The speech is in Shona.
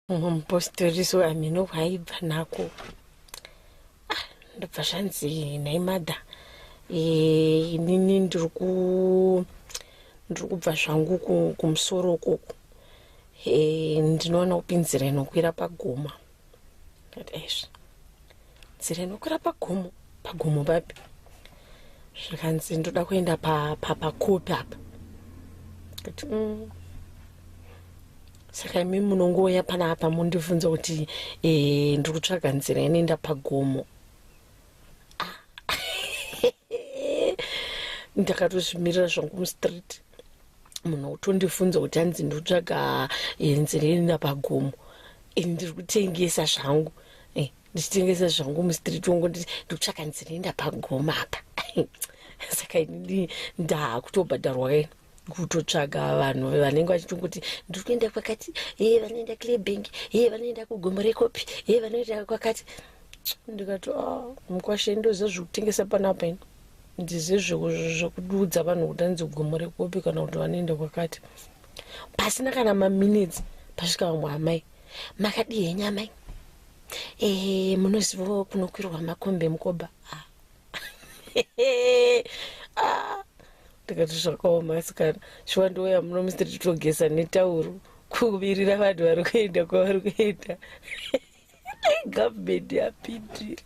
Mupostoriso amino hwaibva nako ndabva zvanzi nhai madha inini ndiri kubva zvangu kumusoro ukoko ndinoona kupi nzira inokwira pagomo kati aizvi nzira inokwira pagomo papi zvikanzi ndoda kuenda pakopi apa kati saka imi munongoya panapa mundibvunza kuti ndiri kutsvaga nzira inoenda pagomo. Ndakatozvimirira zvangu mustreet munhu utondibvunza kuti hanzi ndiri kutsvaga nzira inoenda pagomo ndiri kutengesa zvangu ndichitengesa zvangu mustreet wangu ndiri kutsvaga nzira inoenda pagomo apa. Saka inini ndakutobhadharwa kaini kutotsvaga vanhu vanenge vachitongoti ndiri kuenda kwakati vanoenda Clearbank vanoenda kugomo rekopi vanoenda kwakati. Ndikati mukwashe ndoziva zvekutengesa panapa ini ndizive zvekuudza vanhu kuti hanzi gomo rekopi kana kuti vanoenda kwakati pasina kana maminitsi pasvika vamwe amai makadii henyu amai munozivawo kunokwirwa makombi mukoba. Ndikati zvakaoma sikana shuwa ndouya muno mustreet togesa netauro kuvirira vanhu vari kuenda kwavari kuenda. Gavhmendi yapindira.